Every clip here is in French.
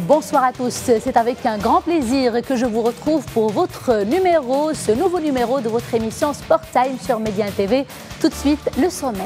Bonsoir à tous, c'est avec un grand plaisir que je vous retrouve pour votre numéro, ce nouveau numéro de votre émission Sport Time sur Média TV. Tout de suite, le sommaire.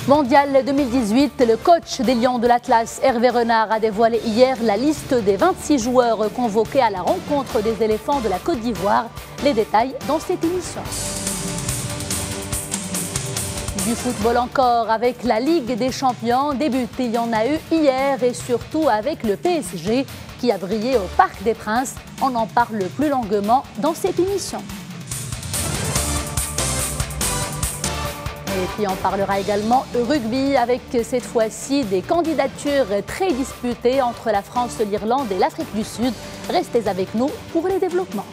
Mondial 2018, le coach des Lions de l'Atlas, Hervé Renard, a dévoilé hier la liste des 26 joueurs convoqués à la rencontre des éléphants de la Côte d'Ivoire. Les détails dans cette émission. Du football encore avec la Ligue des Champions. Début, il y en a eu hier et surtout avec le PSG qui a brillé au Parc des Princes. On en parle plus longuement dans cette émission. Et puis on parlera également rugby avec cette fois-ci des candidatures très disputées entre la France, l'Irlande et l'Afrique du Sud. Restez avec nous pour les développements.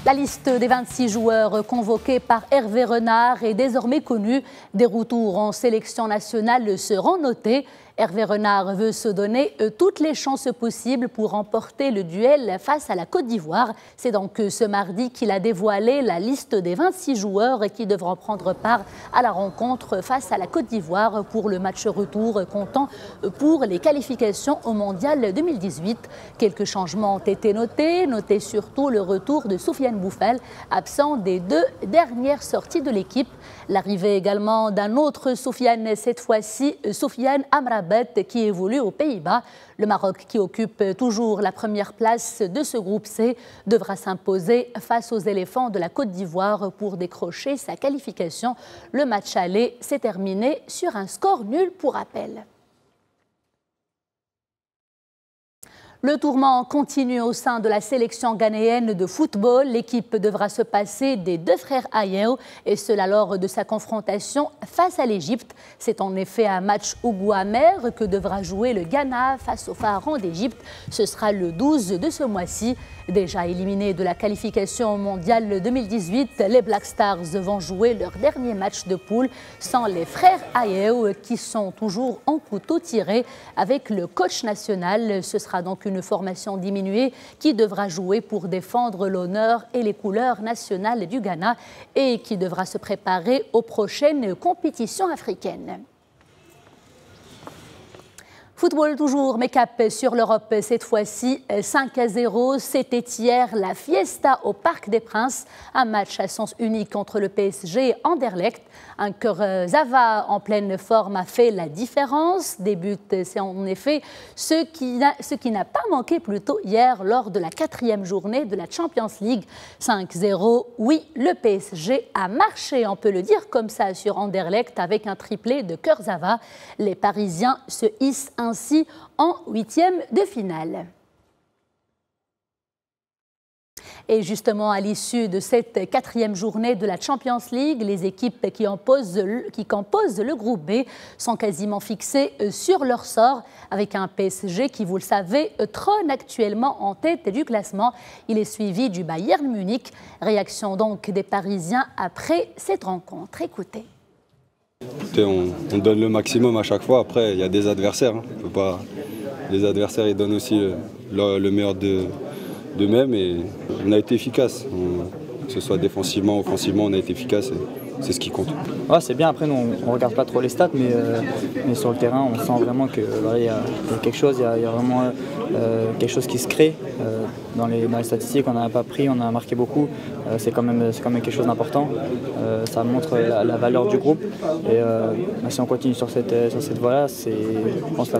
La liste des 26 joueurs convoqués par Hervé Renard est désormais connue. Des retours en sélection nationale seront notés. Hervé Renard veut se donner toutes les chances possibles pour remporter le duel face à la Côte d'Ivoire. C'est donc ce mardi qu'il a dévoilé la liste des 26 joueurs qui devront prendre part à la rencontre face à la Côte d'Ivoire pour le match retour comptant pour les qualifications au Mondial 2018. Quelques changements ont été notés. Notez surtout le retour de Soufiane Boufal, absent des 2 dernières sorties de l'équipe. L'arrivée également d'un autre Soufiane, cette fois-ci Soufiane Amrabat, qui évolue aux Pays-Bas. Le Maroc, qui occupe toujours la première place de ce groupe C, devra s'imposer face aux éléphants de la Côte d'Ivoire pour décrocher sa qualification. Le match aller s'est terminé sur un score nul pour rappel. Le tourment continue au sein de la sélection ghanéenne de football. L'équipe devra se passer des 2 frères Ayew, et cela lors de sa confrontation face à l'Égypte. C'est en effet un match au goût amer que devra jouer le Ghana face au pharaon d'Égypte. Ce sera le 12 de ce mois-ci. Déjà éliminés de la qualification mondiale 2018, les Black Stars vont jouer leur dernier match de poule sans les frères Ayew qui sont toujours en couteau tiré avec le coach national. Ce sera donc une formation diminuée qui devra jouer pour défendre l'honneur et les couleurs nationales du Ghana et qui devra se préparer aux prochaines compétitions africaines. Football toujours, mais cap sur l'Europe cette fois-ci, 5-0. C'était hier la fiesta au Parc des Princes, un match à sens unique entre le PSG et Anderlecht. Un Kurzawa en pleine forme a fait la différence. Des buts, c'est en effet ce qui n'a pas manqué plus tôt hier lors de la 4e journée de la Champions League. 5-0, oui, le PSG a marché, on peut le dire comme ça, sur Anderlecht avec un triplé de Kurzawa. Les Parisiens se hissent ainsi en 8e de finale. Et justement, à l'issue de cette 4e journée de la Champions League, les équipes qui composent le groupe B sont quasiment fixées sur leur sort, avec un PSG qui, vous le savez, trône actuellement en tête du classement. Il est suivi du Bayern Munich. Réaction donc des Parisiens après cette rencontre. Écoutez. On donne le maximum à chaque fois. Après, il y a des adversaires. On peut pas... Les adversaires, ils donnent aussi le meilleur d'eux-mêmes. Et on a été efficace. Que ce soit défensivement, offensivement, on a été efficace. C'est ce qui compte. Ouais, c'est bien. Après, nous, on ne regarde pas trop les stats, mais sur le terrain, on sent vraiment qu'il y a quelque chose. Il y a vraiment quelque chose qui se crée. Dans les statistiques, on n'a pas pris, on a marqué beaucoup. C'est quand même quelque chose d'important. Ça montre la valeur du groupe. Et si on continue sur cette voie-là, c'est, je pense, la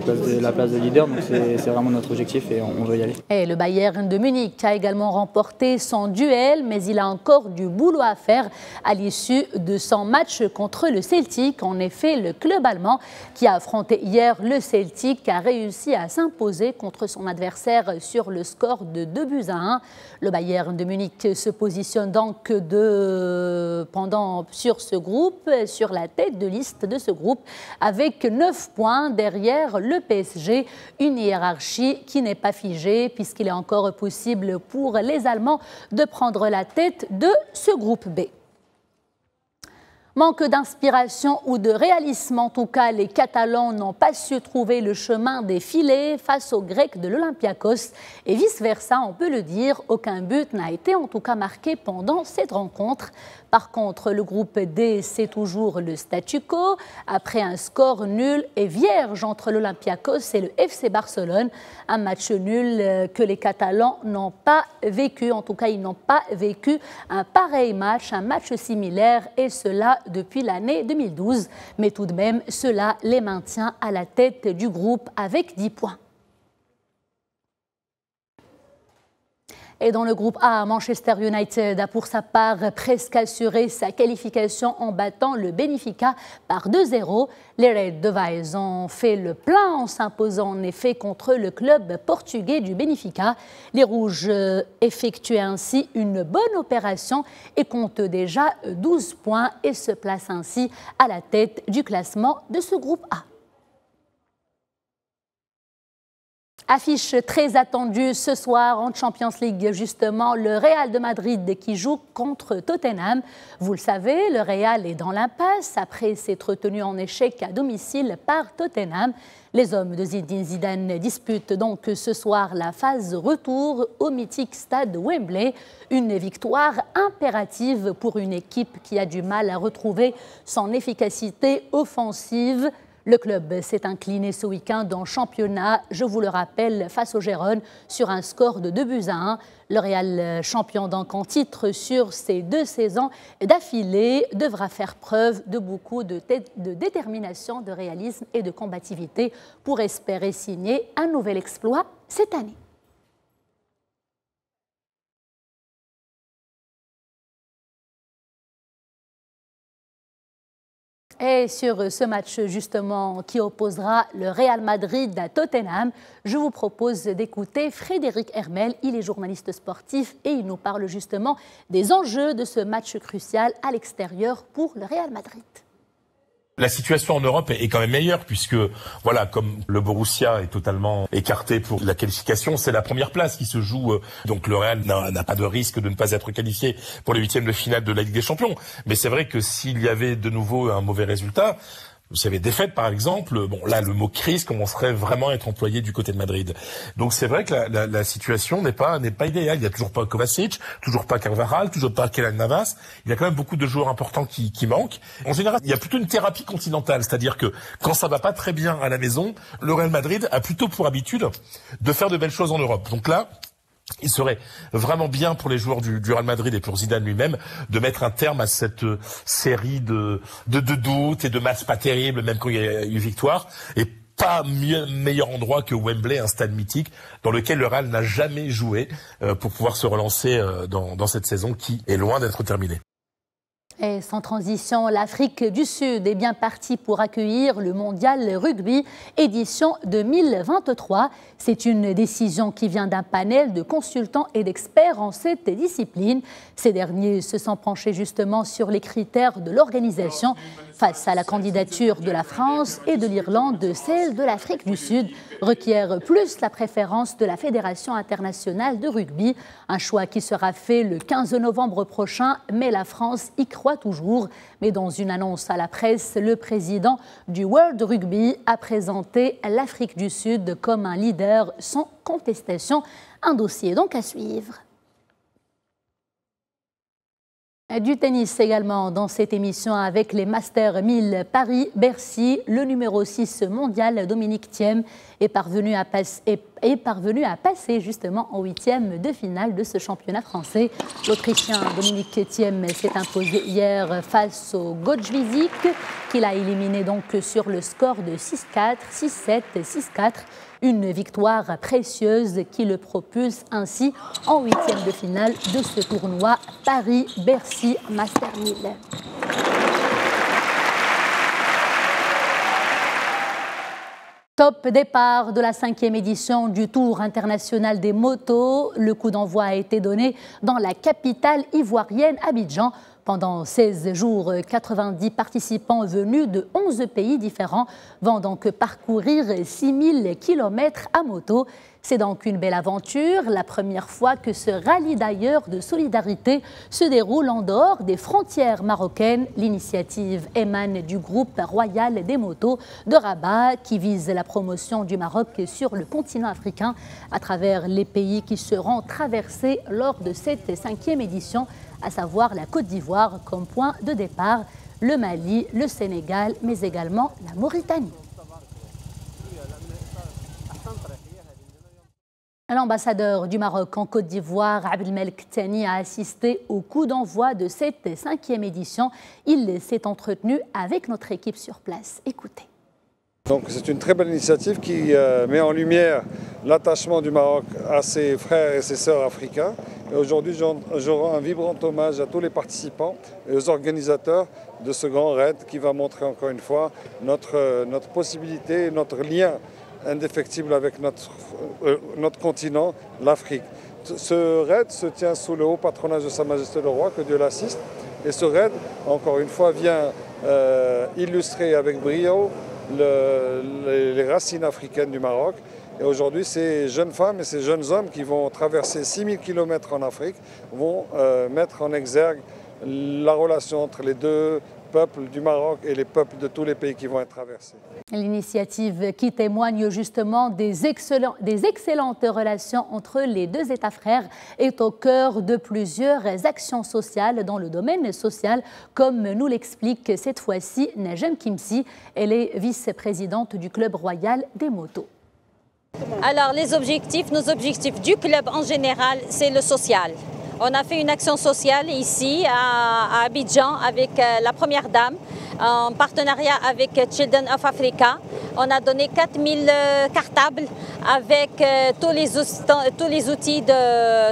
place de leader. Donc c'est vraiment notre objectif et on veut y aller. Et le Bayern de Munich a également remporté son duel, mais il a encore du boulot à faire à l'issue de son match contre le Celtic. En effet, le club allemand qui a affronté hier le Celtic a réussi à s'imposer contre son adversaire sur le score de 2-1. Le Bayern de Munich se positionne donc sur ce groupe, sur la tête de liste de ce groupe, avec 9 points derrière le PSG. Une hiérarchie qui n'est pas figée puisqu'il est encore possible pour les Allemands de prendre la tête de ce groupe B. Manque d'inspiration ou de réalisme, en tout cas, les Catalans n'ont pas su trouver le chemin des filets face aux Grecs de l'Olympiakos et vice-versa, on peut le dire, aucun but n'a été en tout cas marqué pendant cette rencontre. Par contre, le groupe D, c'est toujours le statu quo, après un score nul et vierge entre l'Olympiakos et le FC Barcelone, un match nul que les Catalans n'ont pas vécu, en tout cas ils n'ont pas vécu un pareil match, un match similaire, et cela depuis l'année 2012, mais tout de même, cela les maintient à la tête du groupe avec 10 points. Et dans le groupe A, Manchester United a pour sa part presque assuré sa qualification en battant le Benfica par 2-0. Les Reds Devils ont fait le plein en s'imposant en effet contre le club portugais du Benfica. Les Rouges effectuent ainsi une bonne opération et comptent déjà 12 points et se placent ainsi à la tête du classement de ce groupe A. Affiche très attendue ce soir en Champions League, justement, le Real de Madrid qui joue contre Tottenham. Vous le savez, le Real est dans l'impasse après s'être tenu en échec à domicile par Tottenham. Les hommes de Zinedine Zidane disputent donc ce soir la phase retour au mythique stade Wembley. Une victoire impérative pour une équipe qui a du mal à retrouver son efficacité offensive. Le club s'est incliné ce week-end en championnat, je vous le rappelle, face au Gérone sur un score de 2-1. Le Real, champion donc en titre sur ces 2 saisons d'affilée, devra faire preuve de beaucoup de détermination, de réalisme et de combativité pour espérer signer un nouvel exploit cette année. Et sur ce match justement qui opposera le Real Madrid à Tottenham, je vous propose d'écouter Frédéric Hermel. Il est journaliste sportif et il nous parle justement des enjeux de ce match crucial à l'extérieur pour le Real Madrid. La situation en Europe est quand même meilleure puisque, voilà, comme le Borussia est totalement écarté pour la qualification, c'est la première place qui se joue. Donc le Real n'a pas de risque de ne pas être qualifié pour les 8e de finale de la Ligue des Champions. Mais c'est vrai que s'il y avait de nouveau un mauvais résultat, vous savez, défaite par exemple, bon là le mot crise commencerait vraiment à être employé du côté de Madrid. Donc c'est vrai que la situation n'est pas idéale. Il y a toujours pas Kovacic, toujours pas Carvajal, toujours pas Keylor Navas. Il y a quand même beaucoup de joueurs importants qui manquent. En général, il y a plutôt une thérapie continentale, c'est-à-dire que quand ça va pas très bien à la maison, le Real Madrid a plutôt pour habitude de faire de belles choses en Europe. Donc là, il serait vraiment bien pour les joueurs du Real Madrid et pour Zidane lui-même de mettre un terme à cette série de doutes et de matchs pas terribles, même quand il y a eu victoire. Et pas meilleur endroit que Wembley, un stade mythique dans lequel le Real n'a jamais joué pour pouvoir se relancer dans cette saison qui est loin d'être terminée. Et sans transition, l'Afrique du Sud est bien partie pour accueillir le mondial rugby édition 2023. C'est une décision qui vient d'un panel de consultants et d'experts en cette discipline. Ces derniers se sont penchés justement sur les critères de l'organisation face à la candidature de la France et de l'Irlande. Celle de l'Afrique du Sud requiert plus la préférence de la Fédération internationale de rugby. Un choix qui sera fait le 15 novembre prochain, mais la France y croit toujours. Mais dans une annonce à la presse, le président du World Rugby a présenté l'Afrique du Sud comme un leader sans contestation. Un dossier donc à suivre. Du tennis également dans cette émission avec les Masters 1000 Paris-Bercy. Le numéro 6 mondial Dominic Thiem est parvenu à passer justement en 8e de finale de ce championnat français. L'Autrichien Dominic Thiem s'est imposé hier face au Gojvizik qu'il a éliminé donc sur le score de 6-4, 6-7, 6-4. Une victoire précieuse qui le propulse ainsi en 8e de finale de ce tournoi Paris-Bercy Masters 1000. Top départ de la 5e édition du Tour international des motos. Le coup d'envoi a été donné dans la capitale ivoirienne Abidjan Pendant 16 jours, 90 participants venus de 11 pays différents vont donc parcourir 6000 km à moto. C'est donc une belle aventure, la première fois que ce rallye d'ailleurs de solidarité se déroule en dehors des frontières marocaines. L'initiative émane du groupe royal des motos de Rabat qui vise la promotion du Maroc sur le continent africain à travers les pays qui seront traversés lors de cette 5e édition, à savoir la Côte d'Ivoire comme point de départ, le Mali, le Sénégal, mais également la Mauritanie. L'ambassadeur du Maroc en Côte d'Ivoire, Abdelmalek Tani, a assisté au coup d'envoi de cette 5e édition. Il s'est entretenu avec notre équipe sur place. Écoutez. Donc c'est une très belle initiative qui met en lumière l'attachement du Maroc à ses frères et ses sœurs africains. Et aujourd'hui, je rends un vibrant hommage à tous les participants et aux organisateurs de ce grand raid qui va montrer encore une fois notre possibilité, notre lien indéfectible avec notre continent, l'Afrique. Ce raid se tient sous le haut patronage de Sa Majesté le Roi, que Dieu l'assiste. Et ce raid, encore une fois, vient illustrer avec brio les racines africaines du Maroc. Et aujourd'hui, ces jeunes femmes et ces jeunes hommes qui vont traverser 6000 km en Afrique vont mettre en exergue la relation entre les deux peuples du Maroc et les peuples de tous les pays qui vont être traversés. L'initiative qui témoigne justement des excellentes relations entre les deux États frères est au cœur de plusieurs actions sociales dans le domaine social, comme nous l'explique cette fois-ci Najem Kimsi. Elle est vice-présidente du Club royal des motos. Alors nos objectifs du club en général, c'est le social. On a fait une action sociale ici à Abidjan avec la Première Dame en partenariat avec Children of Africa. On a donné 4000 cartables avec tous les outils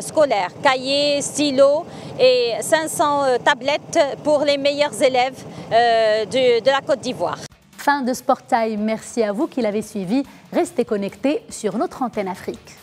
scolaires, cahiers, stylos et 500 tablettes pour les meilleurs élèves de la Côte d'Ivoire. Fin de Sport Time. Merci à vous qui l'avez suivi. Restez connectés sur notre antenne Afrique.